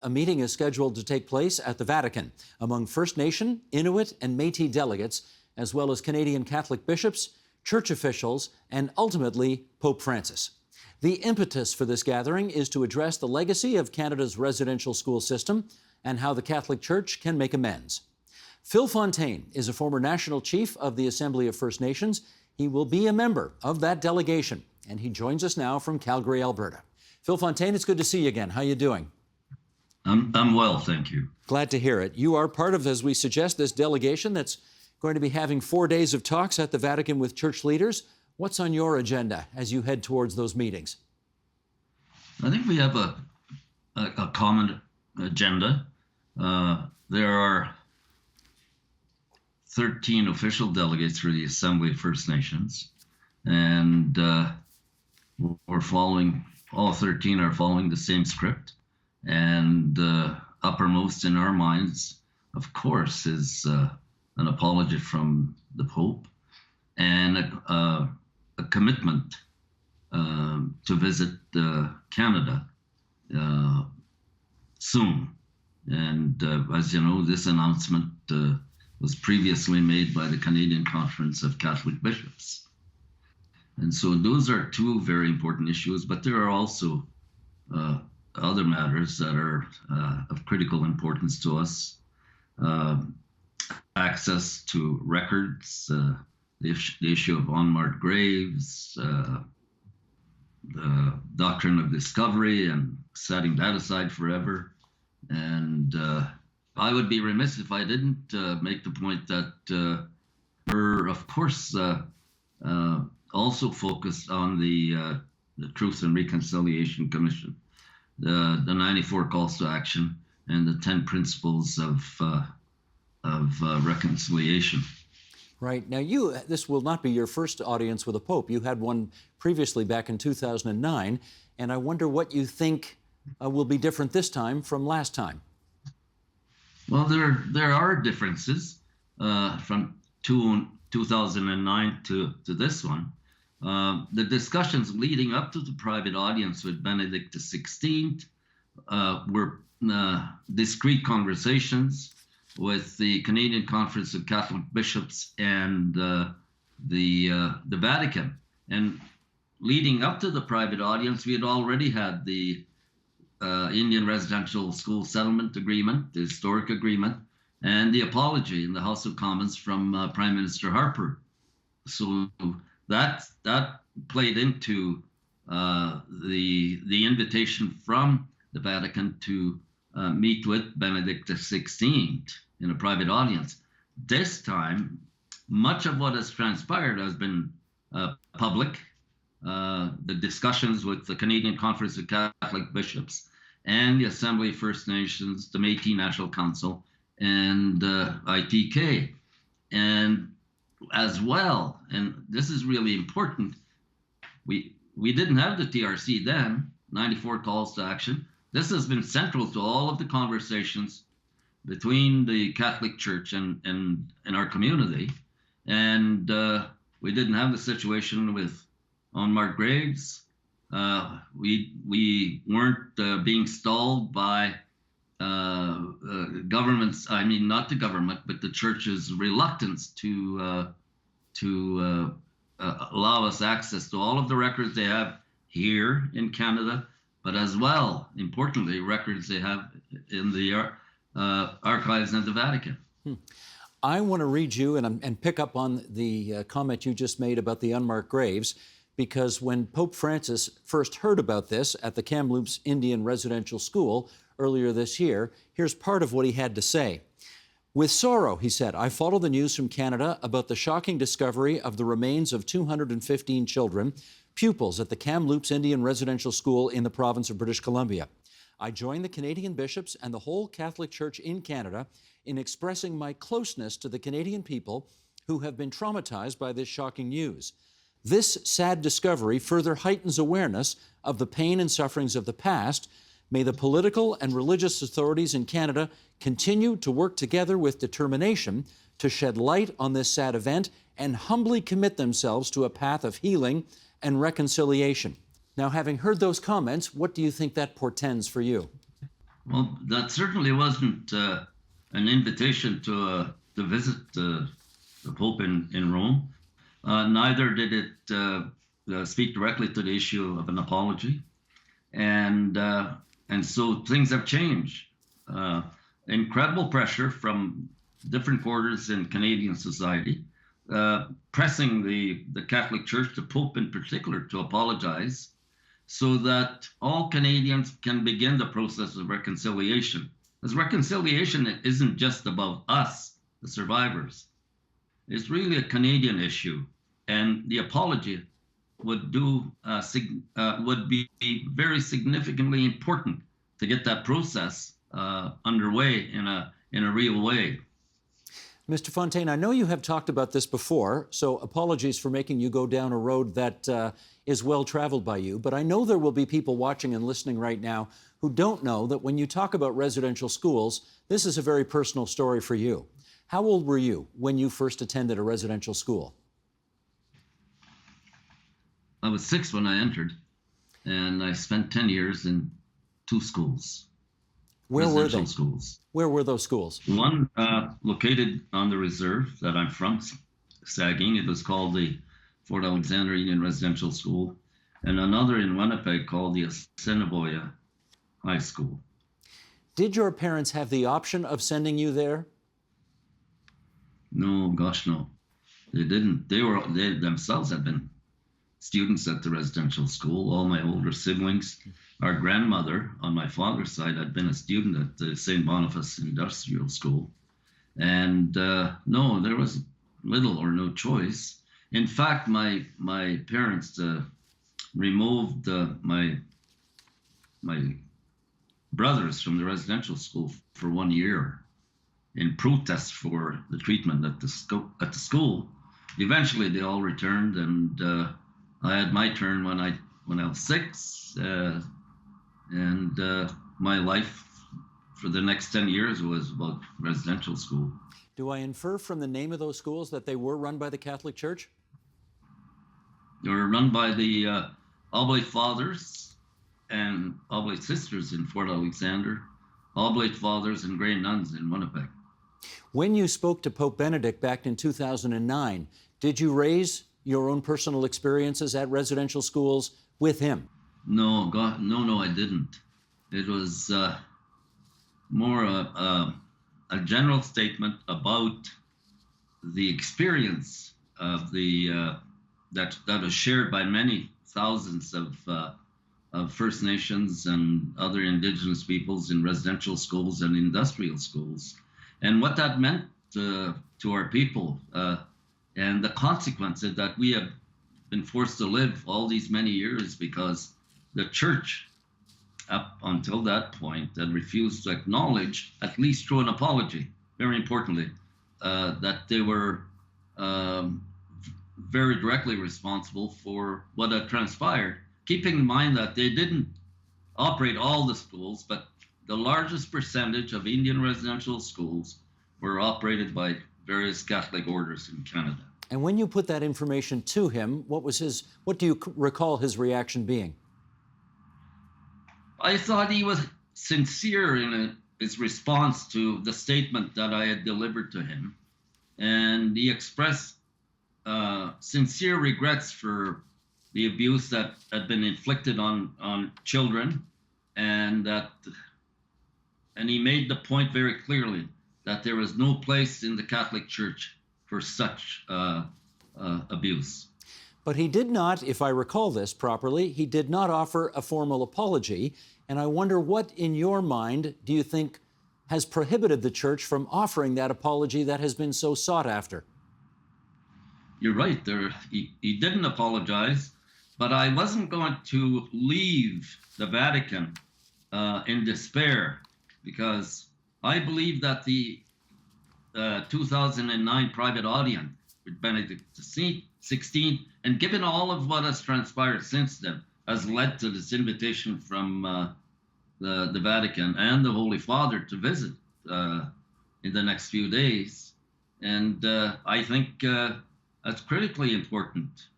A meeting is scheduled to take place at the Vatican among First Nation, Inuit and Métis delegates, as well as Canadian Catholic bishops, church officials, and ultimately Pope Francis. The impetus for this gathering is to address the legacy of Canada's residential school system and how the Catholic Church can make amends. Phil Fontaine is a former national chief of the Assembly of First Nations. He will be a member of that delegation, and he joins us now from Calgary, Alberta. Phil Fontaine, it's good to see you again. How are you doing? I'm well, thank you. Glad to hear it. You are part of, as we suggest, this delegation that's going to be having 4 days of talks at the Vatican with church leaders. What's on your agenda as you head towards those meetings? I think we have a common agenda. There are 13 official delegates for the Assembly of First Nations, and we're following, all 13 are following the same script. And uppermost in our minds, of course, is an apology from the Pope and a commitment to visit Canada soon. And as you know, this announcement was previously made by the Canadian Conference of Catholic Bishops. And so those are two very important issues, but there are also other matters that are of critical importance to us. Access to records, the issue of unmarked graves, the doctrine of discovery and setting that aside forever. And I would be remiss if I didn't make the point that we're, of course, also focused on the Truth and Reconciliation Commission. The 94 calls to action and the 10 principles of reconciliation. Right. Now, this will not be your first audience with a pope. You had one previously back in 2009, and I wonder what you think will be different this time from last time. Well, there are differences from 2009 to this one. The discussions leading up to the private audience with Benedict XVI were discreet conversations with the Canadian Conference of Catholic Bishops and the Vatican. And leading up to the private audience, we had already had the Indian Residential School Settlement Agreement, the historic agreement, and the apology in the House of Commons from Prime Minister Harper. So that played into the invitation from the Vatican to meet with Benedict XVI in a private audience. This time, much of what has transpired has been public. The discussions with the Canadian Conference of Catholic Bishops and the Assembly of First Nations, the Métis National Council, and ITK. And as well, and this is really important, we didn't have the TRC then, 94 calls to action. This has been central to all of the conversations between the Catholic Church and our community. And we didn't have the situation with unmarked graves. We weren't being stalled by governments, I mean, not the government, but the church's reluctance to allow us access to all of the records they have here in Canada, but as well, importantly, records they have in the archives at the Vatican. I want to read you and pick up on the comment you just made about the unmarked graves, because when Pope Francis first heard about this at the Kamloops Indian Residential School earlier this year, here's part of what he had to say. With sorrow, he said, I follow the news from Canada about the shocking discovery of the remains of 215 children, pupils at the Kamloops Indian Residential School in the province of British Columbia. I join the Canadian bishops and the whole Catholic Church in Canada in expressing my closeness to the Canadian people who have been traumatized by this shocking news. This sad discovery further heightens awareness of the pain and sufferings of the past. May the political and religious authorities in Canada continue to work together with determination to shed light on this sad event and humbly commit themselves to a path of healing and reconciliation. Now, having heard those comments, what do you think that portends for you? Well, that certainly wasn't an invitation to visit the Pope in Rome. Neither did it speak directly to the issue of an apology, and so things have changed. Uh, Incredible pressure from different quarters in Canadian society, pressing the Catholic Church, the Pope in particular, to apologize, so that all Canadians can begin the process of reconciliation. Because reconciliation isn't just about us, the survivors. It's really a Canadian issue, and the apology would would be very significantly important to get that process underway in a real way. Mr. Fontaine, I know you have talked about this before, so apologies for making you go down a road that is well traveled by you, but I know there will be people watching and listening right now who don't know that when you talk about residential schools, this is a very personal story for you. How old were you when you first attended a residential school? I was 6 when I entered, and I spent 10 years in 2 schools. Where were they? Schools. Where were those schools? One located on the reserve that I'm from, Sagging. It was called the Fort Alexander Indian Residential School, and another in Winnipeg called the Assiniboia High School. Did your parents have the option of sending you there? No, gosh, no. They didn't. They themselves had been students at the residential school. All my older siblings. Our grandmother on my father's side had been a student at the St. Boniface Industrial School. And no, there was little or no choice. In fact, my parents removed my brothers from the residential school for 1 year in protest for the treatment at the school. Eventually, they all returned, and I had my turn when I was 6. And my life for the next 10 years was about residential school. Do I infer from the name of those schools that they were run by the Catholic Church? They were run by the Oblate Fathers and Oblate Sisters in Fort Alexander, Oblate Fathers and Grey Nuns in Winnipeg. When you spoke to Pope Benedict back in 2009, did you raise your own personal experiences at residential schools with him? No, God, no, I didn't. It was more a general statement about the experience of that was shared by many thousands of First Nations and other Indigenous peoples in residential schools and industrial schools, and what that meant to our people, and the consequences that we have been forced to live all these many years because the church, up until that point, had refused to acknowledge, at least through an apology, very importantly, that they were very directly responsible for what had transpired, keeping in mind that they didn't operate all the schools, but the largest percentage of Indian residential schools were operated by various Catholic orders in Canada. And when you put that information to him, what do you recall his reaction being? I thought he was sincere in his response to the statement that I had delivered to him. And he expressed sincere regrets for the abuse that had been inflicted on children. And he made the point very clearly that there was no place in the Catholic Church for such abuse. But he did not, if I recall this properly, he did not offer a formal apology. And I wonder what, in your mind, do you think has prohibited the Church from offering that apology that has been so sought after? You're right. He didn't apologize, but I wasn't going to leave the Vatican in despair, because I believe that the 2009 private audience with Benedict XVI, and given all of what has transpired since then, has led to this invitation from the Vatican and the Holy Father to visit in the next few days. And I think that's critically important.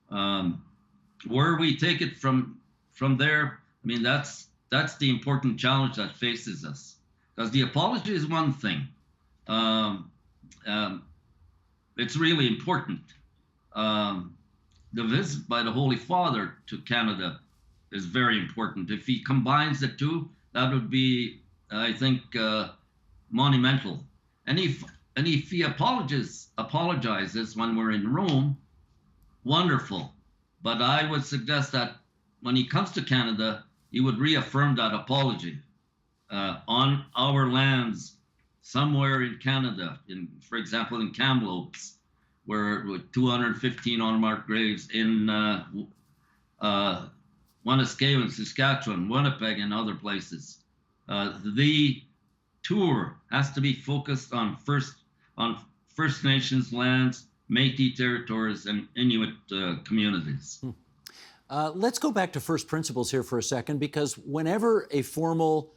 Where we take it from there, I mean, that's that's the important challenge that faces us. Because the apology is one thing. Um, um, it's really important. The visit by the Holy Father to Canada is very important. If he combines the two, that would be, I think, monumental. And if he apologizes when we're in Rome, wonderful. But I would suggest that when he comes to Canada, he would reaffirm that apology on our lands, somewhere in Canada, for example, in Kamloops, where with 215 unmarked graves, in Wanuskewin, Saskatchewan, Winnipeg, and other places. The tour has to be focused on First Nations lands, Métis territories, and Inuit communities. Let's go back to first principles here for a second, because whenever a formal,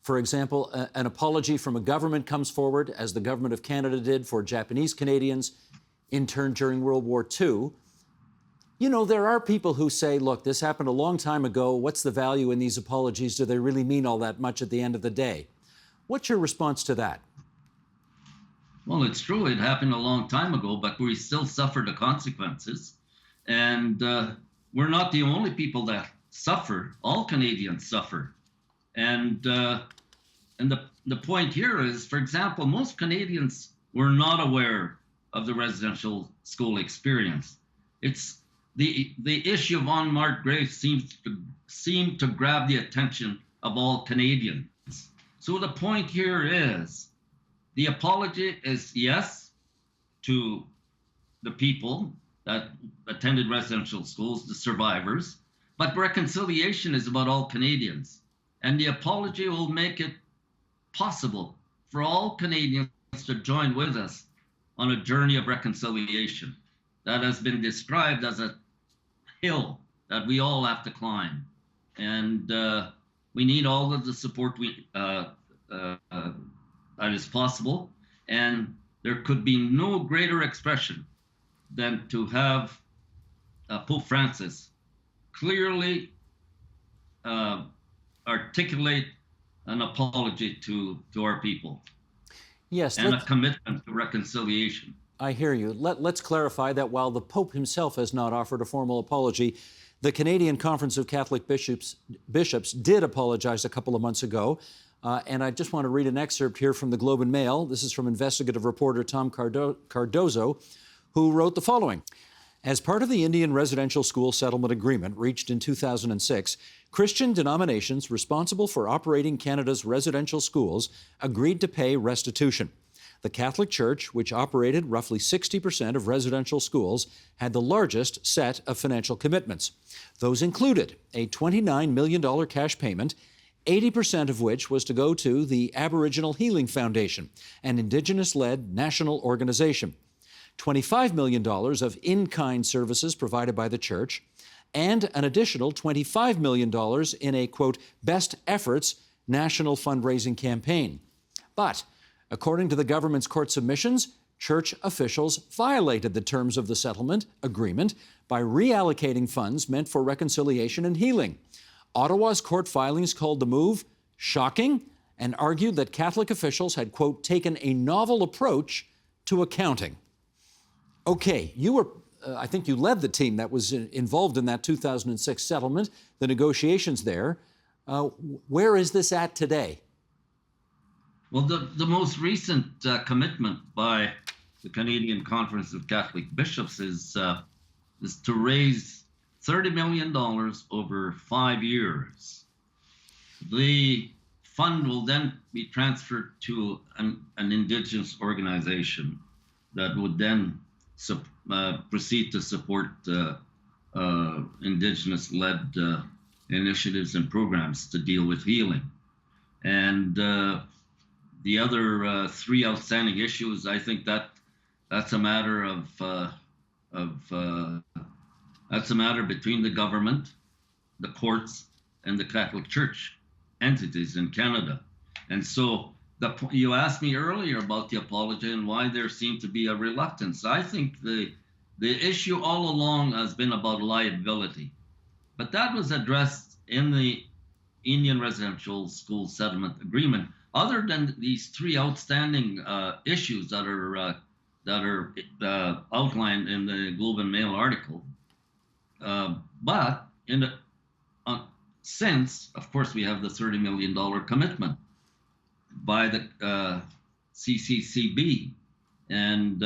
for example, an apology from a government comes forward, as the government of Canada did for Japanese Canadians interned during World War II, you know, there are people who say, look, this happened a long time ago. What's the value in these apologies? Do they really mean all that much at the end of the day? What's your response to that? Well, it's true. It happened a long time ago, but we still suffer the consequences. And we're not the only people that suffer. All Canadians suffer. And the point here is, for example, most Canadians were not aware of the residential school experience. It's the issue of unmarked graves seemed to grab the attention of all Canadians. So the point here is, the apology is yes to the people that attended residential schools, the survivors, but reconciliation is about all Canadians. And the apology will make it possible for all Canadians to join with us on a journey of reconciliation that has been described as a hill that we all have to climb. And we need all of the support that is possible. And there could be no greater expression than to have Pope Francis clearly articulate an apology to our people. Yes, and a commitment to reconciliation. I hear you. Let's clarify that while the Pope himself has not offered a formal apology, the Canadian Conference of Catholic Bishops did apologize a couple of months ago. And I just want to read an excerpt here from the Globe and Mail. This is from investigative reporter Tom Cardozo, who wrote the following. As part of the Indian Residential School Settlement Agreement reached in 2006, Christian denominations responsible for operating Canada's residential schools agreed to pay restitution. The Catholic Church, which operated roughly 60% of residential schools, had the largest set of financial commitments. Those included a $29 million cash payment, 80% of which was to go to the Aboriginal Healing Foundation, an Indigenous-led national organization, $25 million of in-kind services provided by the Church, and an additional $25 million in a, quote, best efforts national fundraising campaign. But according to the government's court submissions, Church officials violated the terms of the settlement agreement by reallocating funds meant for reconciliation and healing. Ottawa's court filings called the move shocking and argued that Catholic officials had, quote, taken a novel approach to accounting. Okay, you were, I think you led the team that was involved in that 2006 settlement, the negotiations there. Where is this at today? Well, the most recent commitment by the Canadian Conference of Catholic Bishops is to raise $30 million over 5 years. The fund will then be transferred to an Indigenous organization that would then proceed to support Indigenous-led initiatives and programs to deal with healing. And the other 3 outstanding issues, I think that's a matter that's a matter between the government, the courts, and the Catholic Church entities in Canada. And so you asked me earlier about the apology and why there seemed to be a reluctance. I think the issue all along has been about liability, but that was addressed in the Indian Residential School Settlement Agreement, other than these three outstanding issues that are outlined in the Globe and Mail article. But since, of course, we have the $30 million commitment by the CCCB, and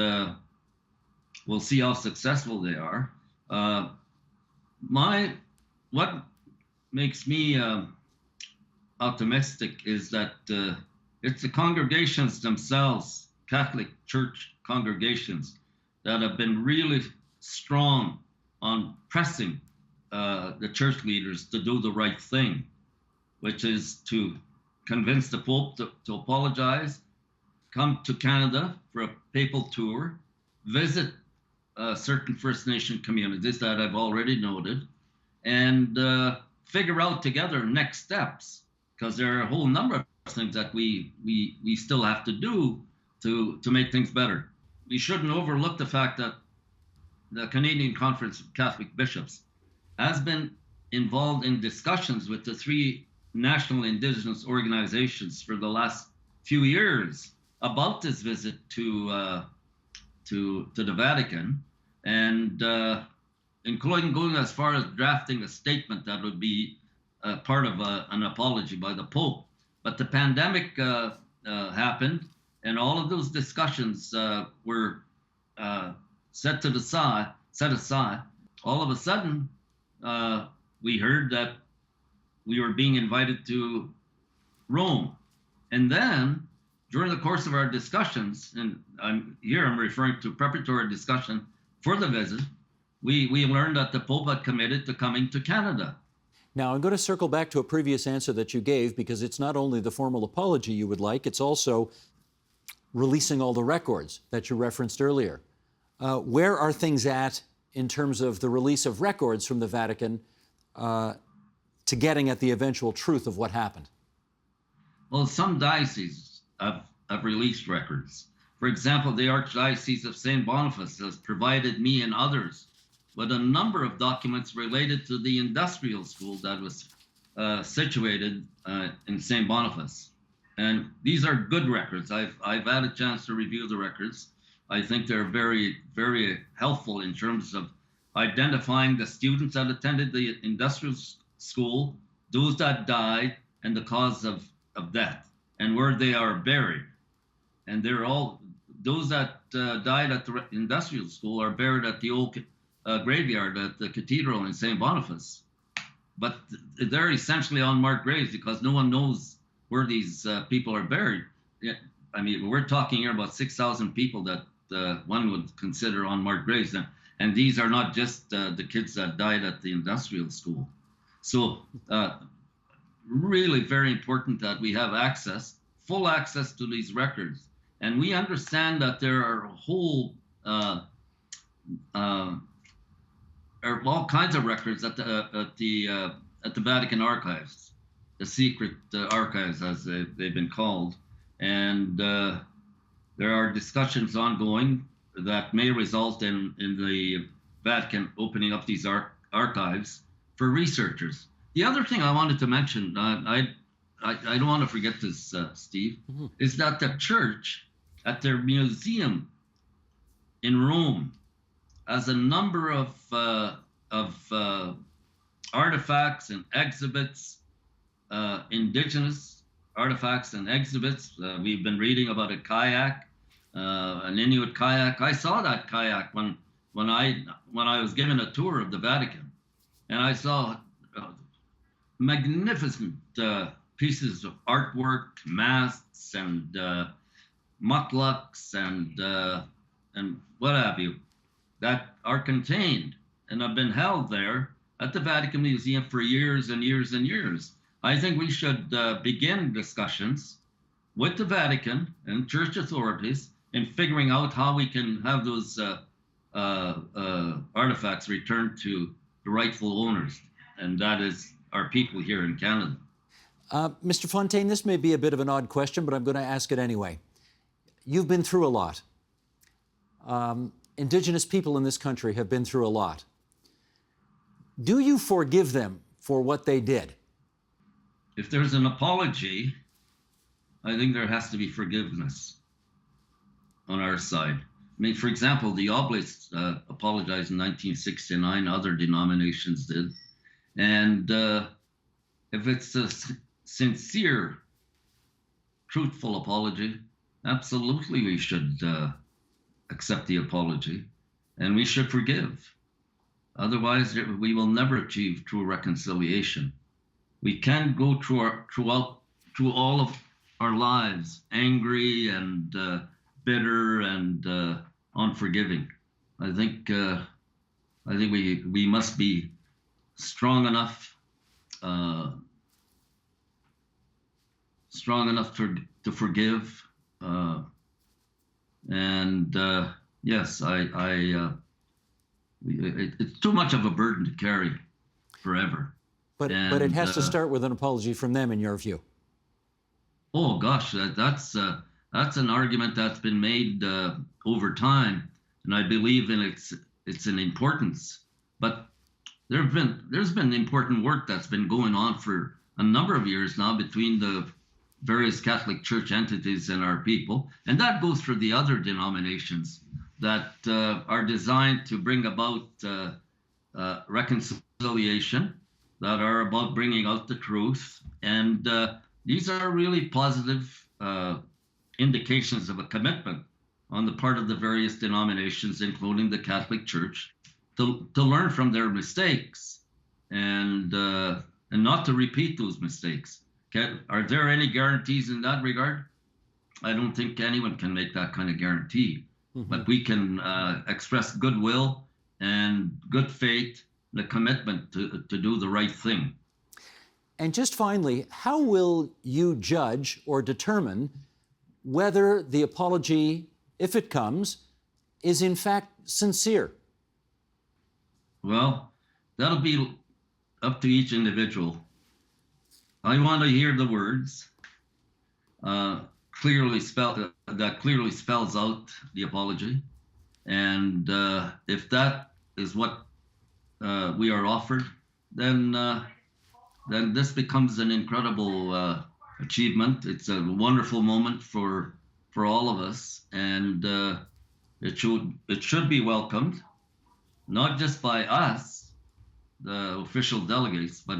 we'll see how successful they are. What makes me optimistic is that it's the congregations themselves, Catholic Church congregations, that have been really strong on pressing the church leaders to do the right thing, which is to convince the Pope to apologize, come to Canada for a papal tour, visit certain First Nation communities that I've already noted, and figure out together next steps, because there are a whole number of things that we still have to do to make things better. We shouldn't overlook the fact that the Canadian Conference of Catholic Bishops has been involved in discussions with the three national Indigenous organizations for the last few years about this visit to the Vatican, and including going as far as drafting a statement that would be part of an apology by the Pope. But the pandemic happened, and all of those discussions were set aside. All of a sudden, we heard that we were being invited to Rome. And then, during the course of our discussions, and I'm referring to preparatory discussion for the visit, we learned that the Pope had committed to coming to Canada. Now, I'm going to circle back to a previous answer that you gave, because it's not only the formal apology you would like, it's also releasing all the records that you referenced earlier. Where are things at in terms of the release of records from the Vatican to getting at the eventual truth of what happened? Well, some dioceses have released records. For example, the Archdiocese of St. Boniface has provided me and others with a number of documents related to the industrial school that was situated in St. Boniface. And these are good records. I've had a chance to review the records. I think they're very, very helpful in terms of identifying the students that attended the industrial school, those that died, and the cause of death, and where they are buried. And they're all, those that died at the industrial school are buried at the old graveyard at the cathedral in St. Boniface. But they're essentially unmarked graves because no one knows where these people are buried. I mean, we're talking here about 6,000 people that one would consider unmarked graves. And these are not just the kids that died at the industrial school. So really very important that we have full access to these records. And we understand that there are all kinds of records at the Vatican archives, the secret archives as they've been called. And there are discussions ongoing that may result in the Vatican opening up these archives for researchers. The other thing I wanted to mention, I don't want to forget this, Steve, is that the church at their museum in Rome has a number of artifacts and exhibits, Indigenous artifacts and exhibits. We've been reading about a kayak, an Inuit kayak. I saw that kayak when I was given a tour of the Vatican, and I saw magnificent pieces of artwork, masks, and mucklucks, and what have you, that are contained and have been held there at the Vatican Museum for years and years and years. I think we should begin discussions with the Vatican and church authorities in figuring out how we can have those artifacts returned to the rightful owners, and that is our people here in Canada. Mr. Fontaine, this may be a bit of an odd question, but I'm going to ask it anyway. You've been through a lot. Indigenous people in this country have been through a lot. Do you forgive them for what they did? if there's an apology, I think there has to be forgiveness on our side. I mean, for example, the Oblates apologized in 1969, other denominations did. And if it's a sincere, truthful apology, absolutely we should accept the apology, and we should forgive. Otherwise, we will never achieve true reconciliation. We can't go through all of our lives angry and bitter and unforgiving. I think we must be strong enough to forgive. Yes, it's too much of a burden to carry forever. But it has to start with an apology from them, in your view. Oh gosh, that's an argument that's been made over time, and I believe in its an importance. But there's been important work that's been going on for a number of years now between the various Catholic Church entities and our people, and that goes for the other denominations that are designed to bring about reconciliation, that are about bringing out the truth. And these are really positive indications of a commitment on the part of the various denominations, including the Catholic Church, to learn from their mistakes and not to repeat those mistakes. Are there any guarantees in that regard? I don't think anyone can make that kind of guarantee. Mm-hmm. But we can express goodwill and good faith, the commitment to do the right thing. And just finally, how will you judge or determine whether the apology, if it comes, is in fact sincere? Well, that'll be up to each individual. I want to hear the words that clearly spells out the apology, and if that is what we are offered, then this becomes an incredible achievement. It's a wonderful moment for all of us, and it should be welcomed, not just by us, the official delegates, but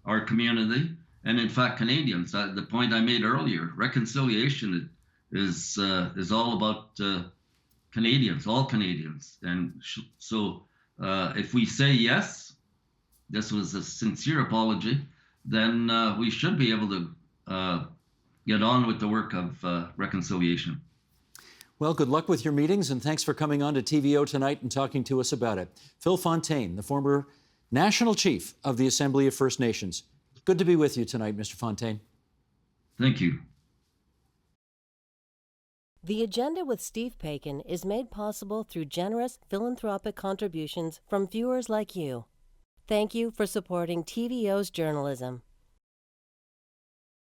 our community, and in fact Canadians. The point I made earlier, reconciliation is all about Canadians, all Canadians, and so if we say yes, this was a sincere apology, then we should be able to get on with the work of reconciliation. Well, good luck with your meetings, and thanks for coming on to TVO tonight and talking to us about it. Phil Fontaine, the former National Chief of the Assembly of First Nations. Good to be with you tonight, Mr. Fontaine. Thank you. The Agenda with Steve Paikin is made possible through generous philanthropic contributions from viewers like you. Thank you for supporting TVO's journalism.